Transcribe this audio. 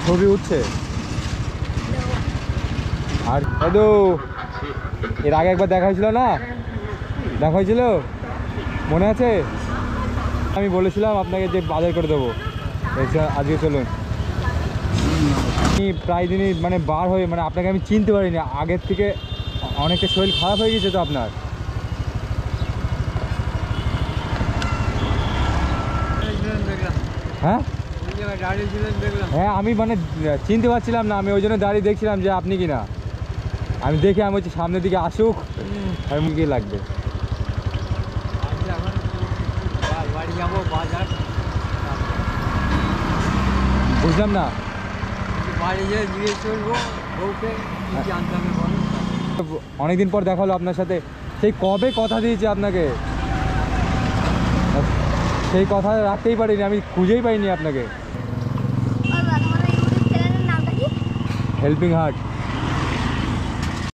ছবি উঠছে। আর দাদু এর আগে একবার দেখা হয়েছিল না? দেখা হয়েছিল, মনে আছে? আমি বলেছিলাম আপনাকে যে বাজার করে দেবো, আজকে চলুন। আমি প্রায় দিনই মানে বার হয়ে মানে আপনাকে আমি চিনতে পারিনি, আগের থেকে অনেকটা শরীর খারাপ হয়ে গেছে তো আপনার। হ্যাঁ হ্যাঁ, আমি মানে চিনতে পারছিলাম না, আমি ওই জন্য দাঁড়িয়ে দেখছিলাম যে আপনি কি না। আমি দেখে আমি হচ্ছে সামনের দিকে আসুক আর মুখে লাগবে। বুঝলাম না। অনেকদিন পর দেখা হলো আপনার সাথে, সেই কবে কথা দিয়েছি আপনাকে, সেই কথা রাখতেই পারিনি, আমি খুঁজেই পাইনি আপনাকে। Helping heart.